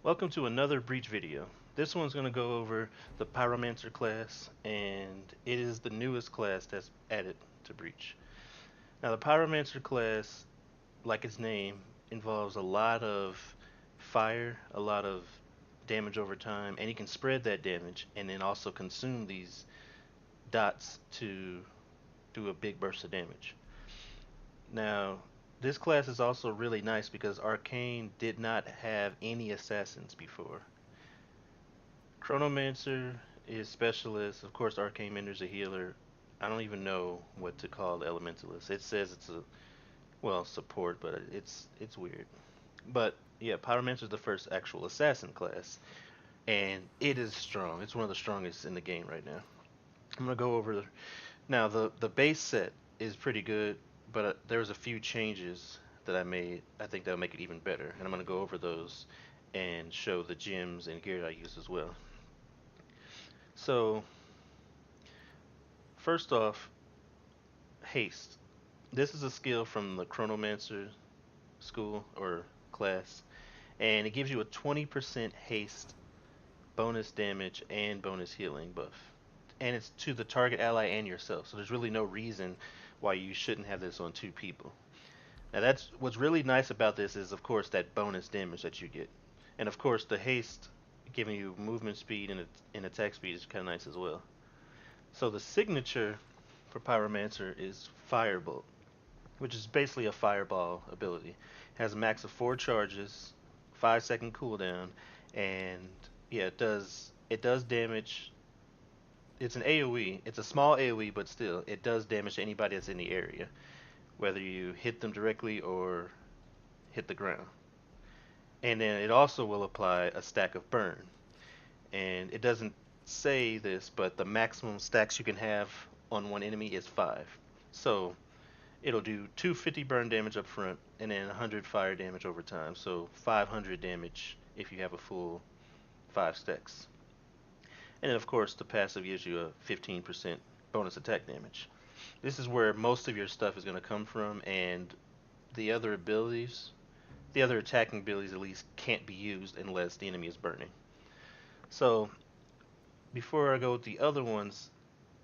Welcome to another Breach video. This one's going to go over the Pyromancer class, and it is the newest class that's added to Breach. Now, the Pyromancer class, like its name, involves a lot of fire, a lot of damage over time, and you can spread that damage and then also consume these dots to do a big burst of damage. Now, this class is also really nice because Arcane did not have any assassins before. Chronomancer is specialist. Of course, Arcane Mentor's a healer. I don't even know what to call the Elementalist. It says it's a support, but it's weird. But yeah, Pyromancer is the first actual assassin class, and it is strong. It's one of the strongest in the game right now. I'm gonna go over now. The base set is pretty good, but there's a few changes that I made. I think that'll make it even better, and I'm gonna go over those and show the gems and gear that I use as well. So first off, haste. This is a skill from the Chronomancer school or class, and it gives you a 20% haste bonus damage and bonus healing buff. And it's to the target ally and yourself, so there's really no reason why you shouldn't have this on two people. Now that's what's really nice about this is of course that bonus damage that you get. And of course the haste giving you movement speed and attack speed is kind of nice as well. So the signature for Pyromancer is Firebolt, which is basically a fireball ability. It has a max of 4 charges, 5-second cooldown, and yeah, it does damage. It's an AoE. It's a small AoE, but still, it does damage to anybody that's in the area, whether you hit them directly or hit the ground. And then it also will apply a stack of burn. And it doesn't say this, but the maximum stacks you can have on one enemy is 5. So it'll do 250 burn damage up front and then 100 fire damage over time. So 500 damage if you have a full 5 stacks. And then of course the passive gives you a 15% bonus attack damage. This is where most of your stuff is going to come from, and the other abilities, the other attacking abilities at least, can't be used unless the enemy is burning. So before I go with the other ones,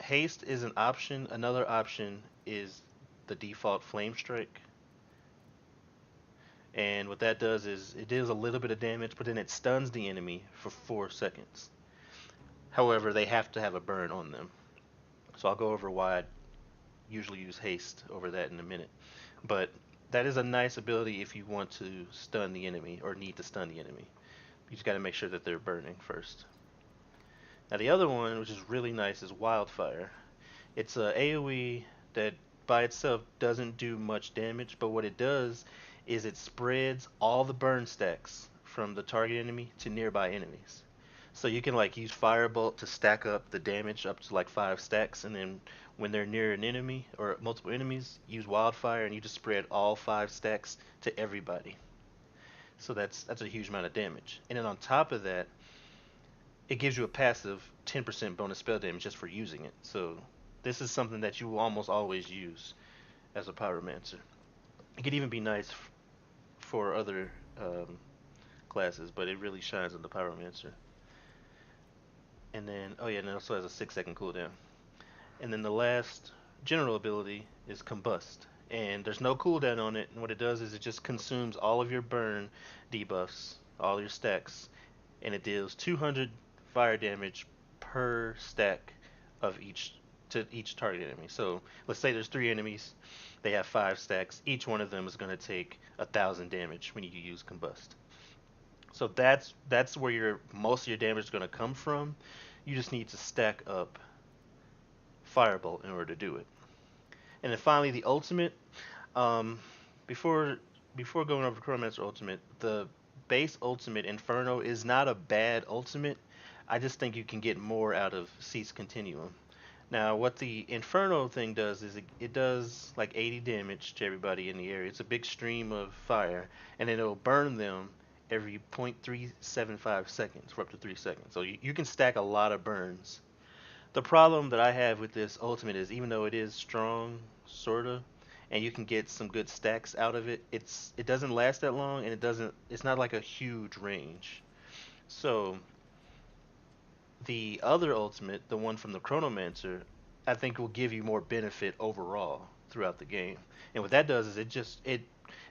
haste is an option. Another option is the default flame strike. And what that does is it deals a little bit of damage, but then it stuns the enemy for 4 seconds. However, they have to have a burn on them. So I'll go over why I usually use haste over that in a minute. But that is a nice ability if you want to stun the enemy or need to stun the enemy. You just got to make sure that they're burning first. Now the other one, which is really nice, is Wildfire. It's a AoE that by itself doesn't do much damage, but what it does is it spreads all the burn stacks from the target enemy to nearby enemies. So you can like use Firebolt to stack up the damage up to like 5 stacks, and then when they're near an enemy or multiple enemies, use Wildfire and you just spread all 5 stacks to everybody. So that's a huge amount of damage. And then on top of that, it gives you a passive 10% bonus spell damage just for using it. So this is something that you will almost always use as a Pyromancer. It could even be nice for other classes, but it really shines on the Pyromancer. And then, oh yeah, and it also has a 6-second cooldown. And then the last general ability is Combust. And there's no cooldown on it, and what it does is it just consumes all of your burn debuffs, all your stacks, and it deals 200 fire damage per stack of each to each target enemy. So let's say there's 3 enemies, they have 5 stacks. Each one of them is going to take 1,000 damage when you use Combust. So that's where your most of your damage is going to come from. You just need to stack up Firebolt in order to do it. And then finally the ultimate. Um, before before going over Chronomancer ultimate, the base ultimate Inferno is not a bad ultimate. I just think you can get more out of Cease Continuum. Now, what the Inferno thing does is it does like 80 damage to everybody in the area. It's a big stream of fire, and then it'll burn them every 0.375 seconds for up to 3 seconds. So you can stack a lot of burns. The problem that I have with this ultimate is even though it is strong, sorta, and you can get some good stacks out of it, it doesn't last that long, and it's not like a huge range. So the other ultimate, the one from the Chronomancer, I think will give you more benefit overall throughout the game. And what that does is it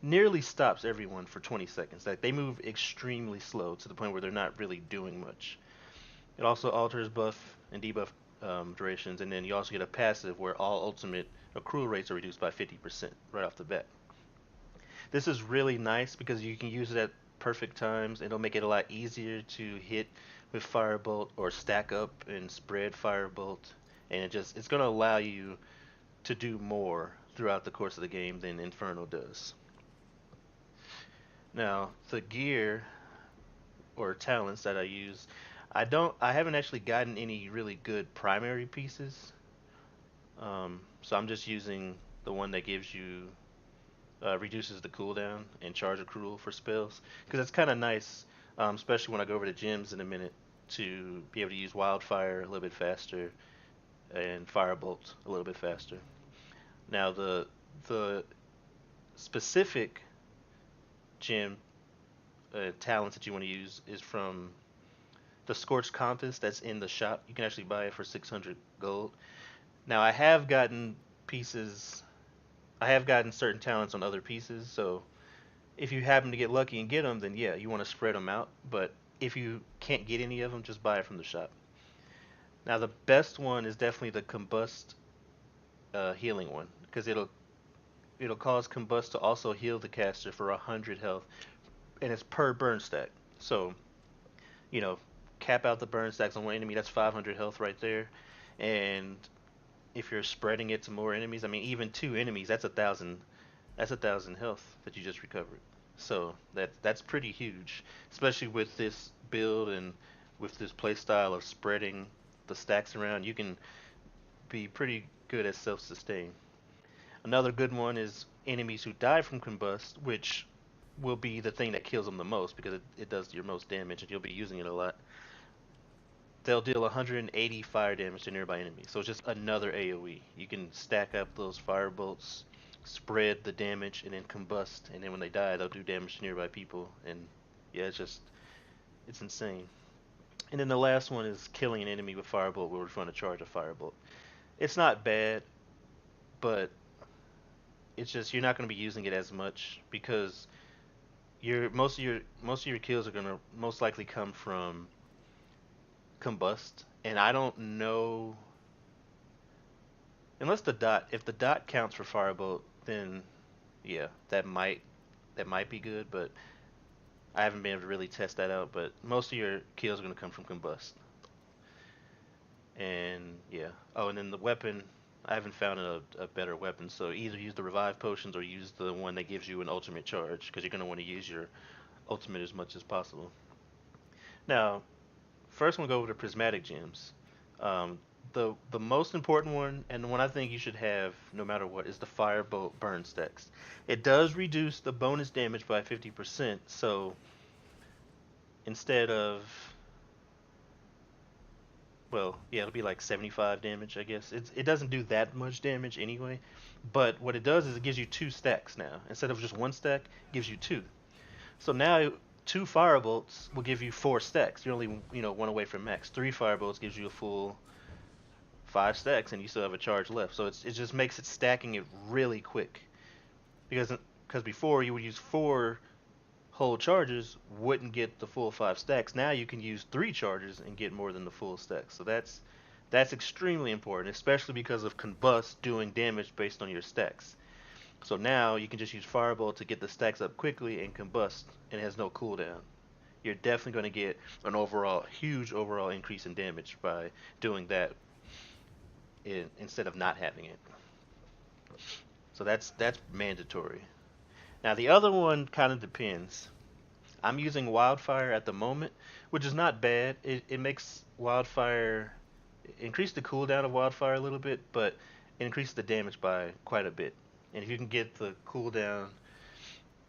nearly stops everyone for 20 seconds. Like they move extremely slow to the point where they're not really doing much. It also alters buff and debuff durations, and then you also get a passive where all ultimate accrual rates are reduced by 50% right off the bat. This is really nice because you can use it at perfect times. It'll make it a lot easier to hit with Firebolt or stack up and spread Firebolt, and it's going to allow you to do more throughout the course of the game than Inferno does. Now, the gear or talents that I use, I haven't actually gotten any really good primary pieces. So I'm just using the one that gives you reduces the cooldown and charge accrual for spells because it's kind of nice, especially when I go over to gyms in a minute to be able to use Wildfire a little bit faster and Firebolt a little bit faster. Now the specific gym talents that you want to use is from the Scorched Compass that's in the shop. You can actually buy it for 600 gold. Now I have gotten certain talents on other pieces, so if you happen to get lucky and get them, then yeah, you want to spread them out. But if you can't get any of them, just buy it from the shop. Now the best one is definitely the Combust healing one, because it'll cause Combust to also heal the caster for 100 health, and it's per burn stack. So you know, cap out the burn stacks on one enemy. That's 500 health right there, and if you're spreading it to more enemies, I mean, even two enemies, that's 1,000. That's 1,000 health that you just recovered. So that's pretty huge, especially with this build and with this playstyle of spreading the stacks around. You can be pretty good at self-sustain. Another good one is enemies who die from combust, which will be the thing that kills them the most because it does your most damage and you'll be using it a lot. They'll deal 180 fire damage to nearby enemies. So it's just another AoE. You can stack up those fire bolts, spread the damage, and then combust. And then when they die, they'll do damage to nearby people. And yeah, it's insane. And then the last one is killing an enemy with firebolt where we're trying to charge a firebolt. It's not bad, but it's just you're not going to be using it as much because most of your kills are going to most likely come from combust, and I don't know unless the dot if the dot counts for firebolt, then yeah, that might be good, but I haven't been able to really test that out. But most of your kills are going to come from combust, and yeah. Oh, and then the weapon. I haven't found a better weapon, so either use the revive potions or use the one that gives you an ultimate charge, because you're going to want to use your ultimate as much as possible. Now, first we'll go over the prismatic gems. Um, the most important one, and the one I think you should have no matter what, is the firebolt burn stacks. It does reduce the bonus damage by 50%, so instead of, well, yeah, it'll be like 75 damage, I guess. It doesn't do that much damage anyway, but what it does is it gives you two stacks now. Instead of just one stack, it gives you two. So now two firebolts will give you four stacks. You're only, one away from max. Three firebolts gives you a full five stacks, and you still have a charge left. So it just makes it stacking it really quick. Because before you would use four whole charges, wouldn't get the full five stacks. Now you can use three charges and get more than the full stack. So that's extremely important, especially because of combust doing damage based on your stacks. So now you can just use Firebolt to get the stacks up quickly and combust, and it has no cooldown. You're definitely going to get an huge overall increase in damage by doing that instead of not having it. So that's mandatory. Now the other one kind of depends. I'm using Wildfire at the moment, which is not bad. It makes Wildfire increase the cooldown of Wildfire a little bit, but it increases the damage by quite a bit. And if you can get the cooldown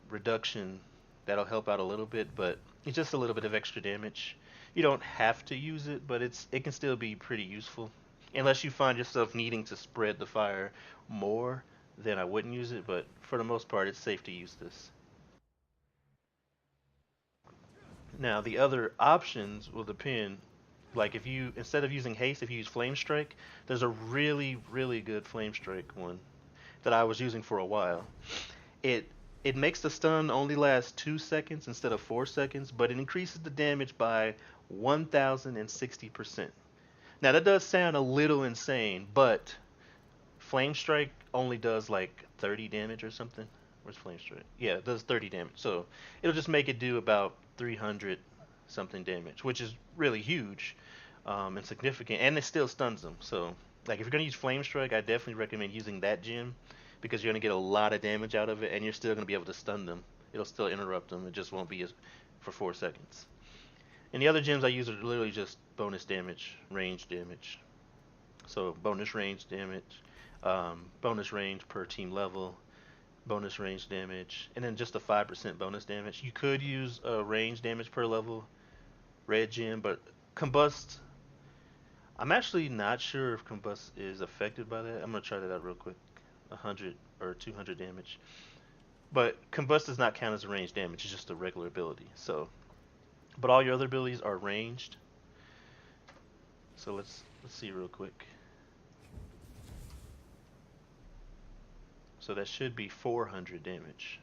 reduction, that'll help out a little bit, but it's just a little bit of extra damage. You don't have to use it, but it can still be pretty useful. Unless you find yourself needing to spread the fire more, then I wouldn't use it, but for the most part, it's safe to use this. Now the other options will depend. Like if you instead of using haste, if you use flame strike, there's a really good flame strike one that I was using for a while. It it makes the stun only last 2 seconds instead of 4 seconds, but it increases the damage by 1,060%. Now that does sound a little insane, but Flame Strike only does like 30 damage or something. Where's Flame Strike? Yeah, it does 30 damage. So it'll just make it do about 300 something damage, which is really huge and significant, and it still stuns them. So, like, if you're gonna use Flame Strike, I definitely recommend using that gem because you're gonna get a lot of damage out of it, and you're still gonna be able to stun them. It'll still interrupt them. It just won't be for 4 seconds. And the other gems I use are literally just bonus damage, range damage. So bonus range damage, bonus range per team level, bonus range damage, and then just a 5% bonus damage. You could use range damage per level, red gem, but combust. I'm actually not sure if combust is affected by that. I'm gonna try that out real quick. 100 or 200 damage, but combust does not count as a range damage. It's just a regular ability. So, but all your other abilities are ranged. So let's see real quick. So that should be 400 damage.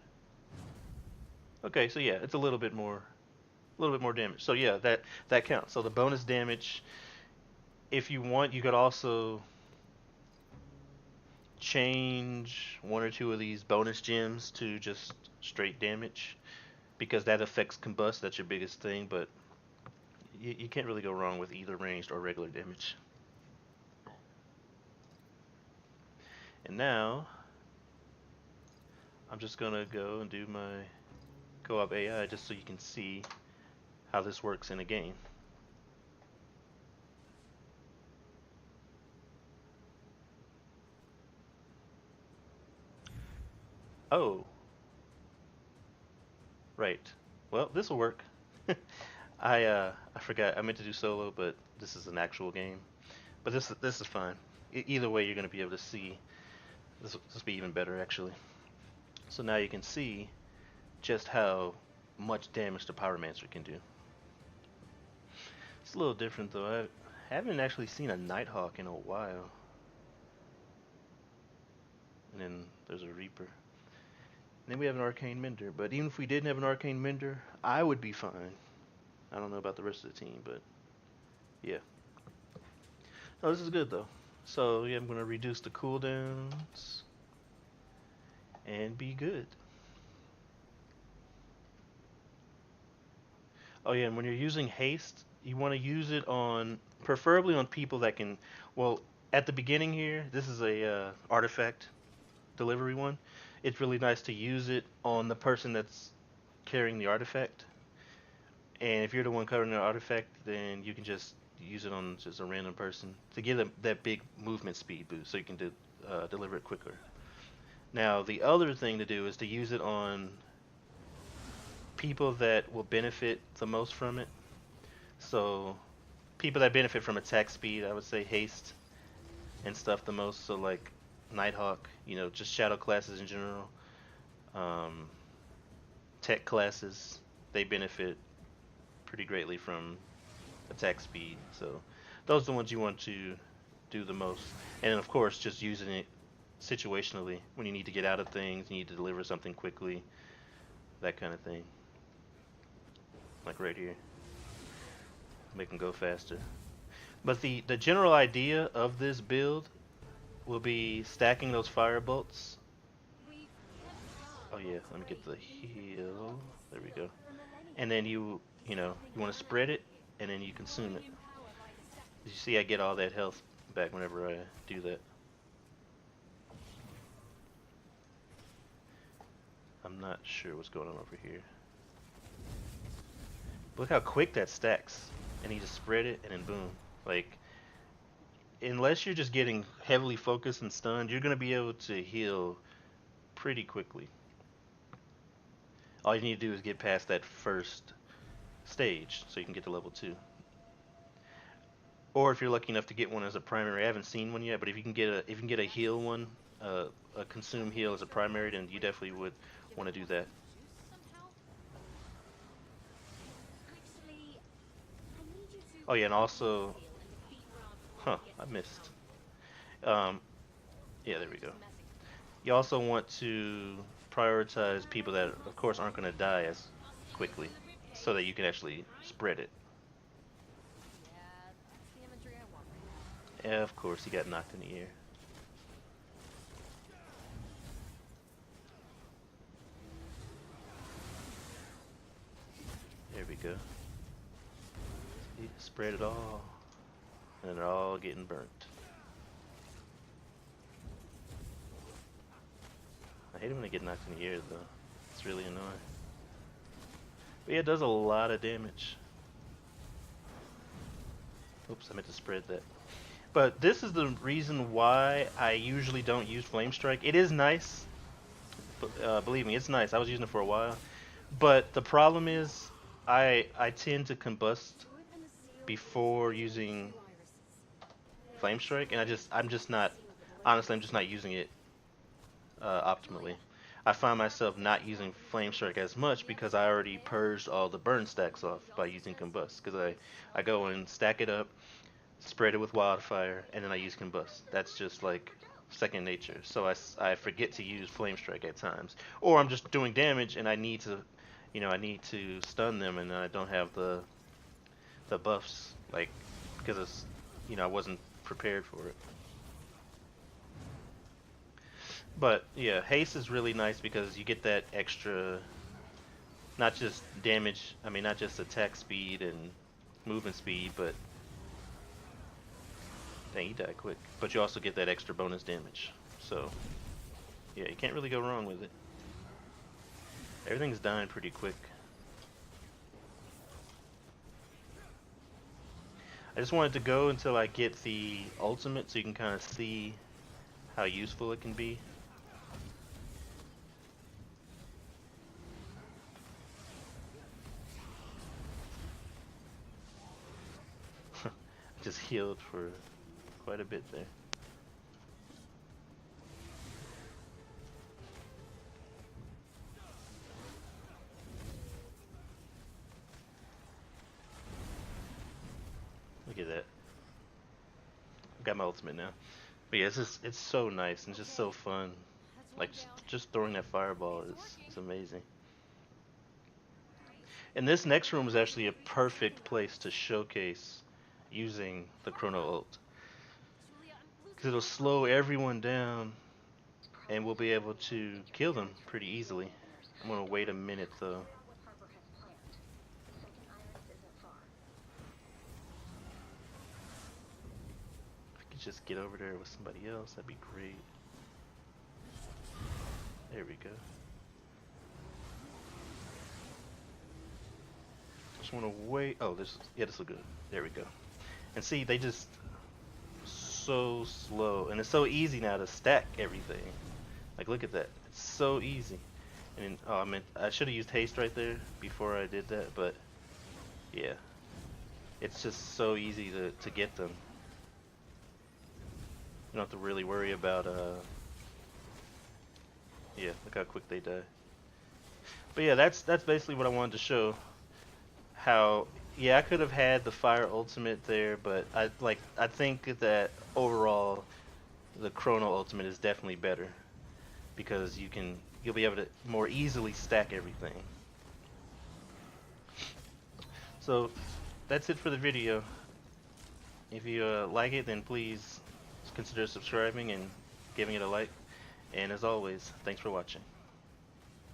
Okay, so yeah, it's a little bit more damage. So yeah, that counts. So the bonus damage, if you want, you could also change one or two of these bonus gems to just straight damage because that affects combust. That's your biggest thing, but you can't really go wrong with either ranged or regular damage. And now I'm just gonna go and do my co-op AI just so you can see how this works in a game. Oh, right. Well, this will work. I forgot. I meant to do solo, but this is an actual game. But this is fine. Either way, you're gonna be able to see. This will be even better actually. So now you can see just how much damage the Pyromancer can do. It's a little different though. I haven't actually seen a Nighthawk in a while. And then there's a Reaper. And then we have an Arcane Mender. But even if we didn't have an Arcane Mender, I would be fine. I don't know about the rest of the team, but yeah. Oh, this is good though. So yeah, I'm gonna reduce the cooldowns and be good. Oh yeah, and when you're using haste, you want to use it on preferably on people that can. Well, at the beginning here, this is a artifact delivery one. It's really nice to use it on the person that's carrying the artifact. And if you're the one carrying the artifact, then you can just use it on just a random person to give them that big movement speed boost, so you can deliver it quicker. Now, the other thing to do is to use it on people that will benefit the most from it. So, people that benefit from attack speed, I would say haste and stuff the most. So, like Nighthawk, just shadow classes in general, um, tech classes, they benefit pretty greatly from attack speed. So, those are the ones you want to do the most. And then, of course, just using it situationally when you need to get out of things, you need to deliver something quickly, that kind of thing. Like right here, make them go faster. But the general idea of this build will be stacking those fire bolts. Oh yeah, let me get the heal. There we go. And then you want to spread it, and then you consume it. You see, I get all that health back whenever I do that. I'm not sure what's going on over here. Look how quick that stacks. And you just spread it, and then boom. Like, unless you're just getting heavily focused and stunned, you're going to be able to heal pretty quickly. All you need to do is get past that first stage so you can get to level 2. Or if you're lucky enough to get one as a primary, I haven't seen one yet, but if you can get a heal one, a consume heal as a primary, then you definitely would want to do that. Oh yeah, and also, huh, I missed. Um, yeah, there we go. You also want to prioritize people that, of course, aren't going to die as quickly, so that you can actually spread it. Yeah, of course, he got knocked in the air. There we go. See, spread it all, and they're all getting burnt. I hate it when they get knocked in the air, though. It's really annoying. But yeah, it does a lot of damage. Oops, I meant to spread that. But this is the reason why I usually don't use Flame Strike. It is nice, but believe me, it's nice. I was using it for a while. But the problem is, I tend to combust before using Flame Strike, and I'm just not, honestly, I'm just not using it optimally. I find myself not using Flame Strike as much because I already purged all the burn stacks off by using Combust. Because I go and stack it up, spread it with Wildfire, and then I use Combust. That's just like second nature. So I forget to use Flame Strike at times. Or I'm just doing damage and I need to, I need to stun them and I don't have the buffs, like, because it's, I wasn't prepared for it. But yeah, haste is really nice because you get that extra, not just damage, I mean not just attack speed and movement speed, but dang, he died quick. But you also get that extra bonus damage. So yeah, you can't really go wrong with it. Everything's dying pretty quick. I just wanted to go until I get the ultimate so you can kind of see how useful it can be. Just healed for quite a bit there. Look at that. I got my ultimate now. But yeah, it's so nice and just so fun. Like just throwing that fireball is amazing. And this next room is actually a perfect place to showcase using the Chrono ult. Because it'll slow everyone down and we'll be able to kill them pretty easily. I'm gonna wait a minute though. If I could just get over there with somebody else, that'd be great. There we go. Just wanna wait. Oh, this looks good. There we go. And see, they just so slow, and it's so easy now to stack everything. Like, look at that. It's so easy. And oh, I meant I should have used haste right there before I did that, but yeah, it's just so easy to get them. You don't have to really worry about yeah, look how quick they die. But yeah, that's basically what I wanted to show. How, yeah, I could have had the fire ultimate there, but I think that overall the Chrono ultimate is definitely better because you'll be able to more easily stack everything. So that's it for the video. If you like it, then please consider subscribing and giving it a like. And as always, thanks for watching.